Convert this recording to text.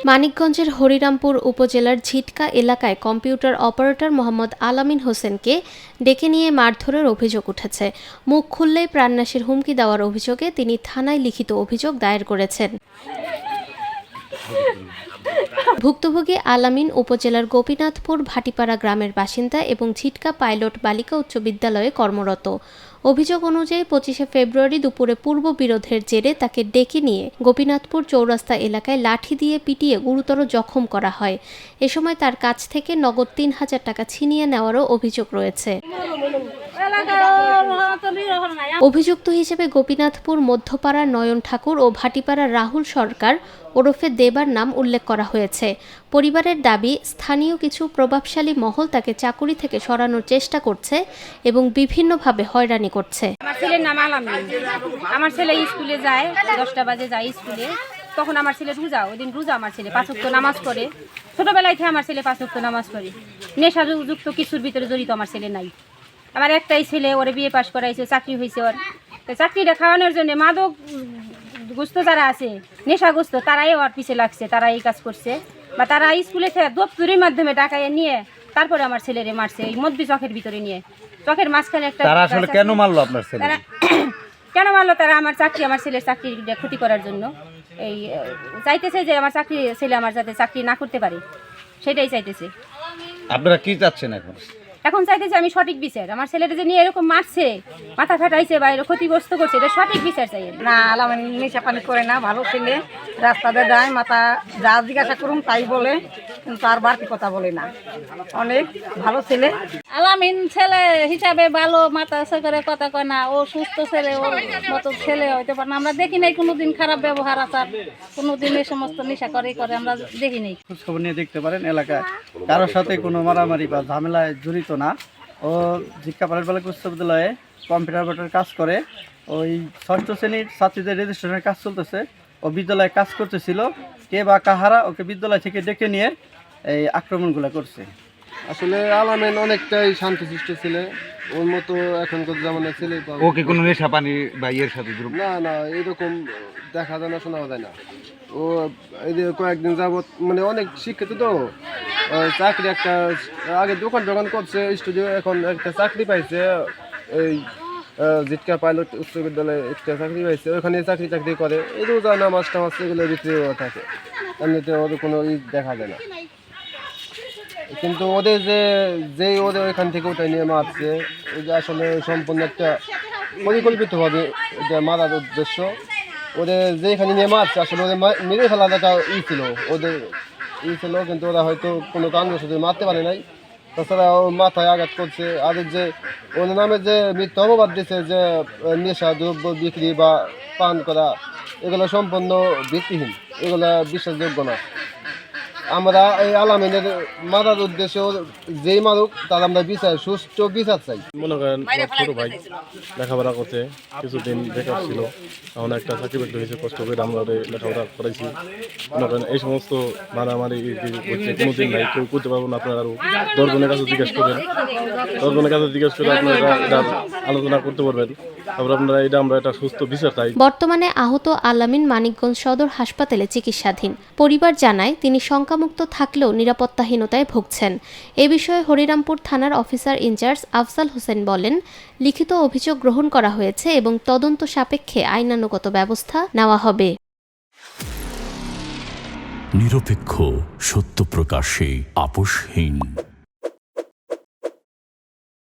মানিকগঞ্জের হরিরামপুর উপজেলার ঝিটকা এলাকায় কম্পিউটার অপারেটর মোহাম্মদ আলামিন হোসেনকে ডেকে নিয়ে মারধরের অভিযোগ উঠেছে। মুখ খুললেই প্রাণনাশের হুমকি দেওয়ার অভিযোগে তিনি থানায় লিখিত অভিযোগ দায়ের করেছেন। ভুক্তভোগী আলামিন উপজেলার গোপীনাথপুর ভাটিপাড়া গ্রামের বাসিন্দা এবং ঝিটকা পাইলট বালিকা উচ্চ বিদ্যালয়ে কর্মরত। অভিযোগ অনুযায়ী 25শে ফেব্রুয়ারি দুপুরে পূর্ব বিরোধের জেরে তাকে ডেকে নিয়ে গোপীনাথপুর চৌরাস্তা এলাকায় লাঠি দিয়ে পিটিয়ে গুরুতর জখম করা হয়। এ সময় তার কাছ থেকে নগদ ৩,০০০ টাকা ছিনিয়ে নেওয়ারও অভিযোগ রয়েছে। অভিযুক্ত হিসেবে গোপীনাথপুর মধ্যপাড়ার নয়ন ঠাকুর ও ভাটিপাড়ার রাহুল সরকার ওরফে দেবার নাম উল্লেখ করা হয়েছে। পরিবারের দাবি, স্থানীয় কিছু প্রভাবশালী মহল তাকে চাকুরি থেকে সরানোর চেষ্টা করছে এবং বিভিন্নভাবে হয়রানি করছে। আমার ছেলের নাম আলামিন। আমার ছেলে স্কুলে যায়, 10টা বাজে যায় স্কুলে। তখন আমার ছেলে রোজা, ওই দিন রোজা আমার ছেলে 5 ওয়াক্ত নামাজ পড়ে। ছোটবেলায় থেকে আমার ছেলে 5 ওয়াক্ত নামাজ পড়ে। নেশাযুক্ত কিছুর ভিতরে জড়িত আমার ছেলে নাই। আমার একটাই ছেলে, ওরে বিয়ে পাশ করাইছে, চাকরি হয়েছে ওর। তো চাকরিটা খাওয়ানোর জন্য মাদক গ্রস্ত যারা আছে, নেশাগ্রস্ত, তারাই ওর পিছে লাগছে, তারা এই কাজ করছে। বা তারা স্কুলে থেকে দপ্তরের মাধ্যমে টাকায় নিয়ে তারপরে আমার ছেলেরে মারছে, এই মধ্যে চোখের ভিতরে নিয়ে। চোখের মাঝখানে একটা তারা আসলে কেন মারলো আপনার ছেলে? কেন মারলো? তারা আমার ছেলের চাকরির ক্ষতি করার জন্য এই চাইতেছে যে আমার ছেলে আমার যাতে চাকরি না করতে পারে, সেটাই চাইতেছে। আপনারা কি চাচ্ছেন এখন চাইতেছে আমি সঠিক বিচার। আমার ছেলেটা যে নিয়ে এরকম মারছে, মাথা ফাটাইছে বা এরকম ক্ষতিগ্রস্ত করছে, এটা সঠিক বিচার চাই। না, আলামিন নেশা পানি করে না, ভালো ছেলে, রাস্তাতে যায়, মাথা যা জিজ্ঞাসা করুন তাই বলে, কিন্তু আর বাড়তি কথা বলে না। অনেক ভালো ছেলে। আলামিন ছেলে হিসাবে ভালো, মাথা করে কথা কয় না। ও সুস্থ ছেলে, ওর মতো ছেলে হইতে পারে না। আমরা দেখি নাই কোনোদিন খারাপ ব্যবহার আচার, কোনোদিন এই সমস্ত নেশা করে আমরা দেখি নাই। খোঁজখবর নিয়ে দেখতে পারেন, এলাকায় কারোর সাথে কোনো মারামারি বা ঝামেলায় জড়িত না। ও ঝিটকা পাইলট বালিকা উচ্চ বিদ্যালয়ে কম্পিউটার অপারেটর কাজ করে। ওই 6ষ্ঠ শ্রেণীর ছাত্রীদের রেজিস্ট্রেশনের কাজ চলতেছে। ও বিদ্যালয়ে কাজ করতেছিল, কে বা কাহারা ওকে বিদ্যালয় থেকে ডেকে নিয়ে এই আক্রমণগুলো করছে। আসলে আলামিন অনেকটাই শান্তশিষ্ট ছিল, ওর মতো এখনকার জামানার ছেলে। ওকে কোনো নেশা পানি বা ইয়ের সাথে না, এরকম দেখা যায় না, শোনা যায় না। ও এই যে কয়েকদিন যাবৎ মানে অনেক শিক্ষিত, তো চাকরি একটা আগে দোকান করছে স্টুডিও, এখন একটা চাকরি পাইছে এই ঝিটকা পাইলট উচ্চ বিদ্যালয়ে একটা চাকরি পাইছে, ওখানে চাকরি করে। এই রোজা নামাজ টামাজ এগুলো বিক্রি থাকে, এমনিতে ওদের কোনো দেখা যায় না। কিন্তু ওদের ওদের ওইখান থেকে ওটা নিয়ে মারছে, ওই যে আসলে সম্পূর্ণ একটা পরিকল্পিতভাবে এটা মারার উদ্দেশ্য। ওদের যেখানে নিয়ে মারছে আসলে ওদের মেরে ফেলার একটা ছিল, ওদের ছিল, কিন্তু ওরা হয়তো কোনো কারণবশত মারতে পারে নাই। তাছাড়া ও মাথায় আঘাত করছে। আর যে ওদের নামে যে মিথ্যা অপবাদ দিচ্ছে যে নেশা দ্রব্য বিক্রি বা পান করা, এগুলো সম্পূর্ণ ভিত্তিহীন, এগুলো বিশ্বাসযোগ্য না। আমরা এই আলামিনের মারার উদ্দেশ্য যেই মারুক তার আমরা সুষ্ঠু বিচার চাই। মনে করেন ছোট ভাই লেখাপড়া করতে কিছুদিন বেকার ছিল, এখন একটা চাকরি বাকরি হয়েছে, কষ্ট করে আমরা লেখাপড়া করাইছি। মনে করেন এই সমস্ত মারামারি কোনোদিন নাই, কেউ করতে পারবো না। আপনারা আরও 10 জনের কাছে জিজ্ঞেস করেন, 10 জনের কাছে জিজ্ঞেস করে আপনারা এটা আলোচনা করতে পারবেন। তারপর আপনারা আমরা একটা সুস্থ বিচার চাই। বর্তমানে আহত আলামিন মানিকগঞ্জ সদর হাসপাতালে চিকিৎসাধীন। পরিবার জানায় তিনি শঙ্কামুক্ত থাকলেও নিরাপত্তাহীনতায় ভুগছেন। এ বিষয়ে হরিরামপুর থানার অফিসার ইনচার্জ আফজাল হোসেন বলেন, লিখিত অভিযোগ গ্রহণ করা হয়েছে এবং তদন্ত সাপেক্ষে আইনানুগত ব্যবস্থা নেওয়া হবে। নিরপেক্ষ, সত্য প্রকাশে আপোষহীন।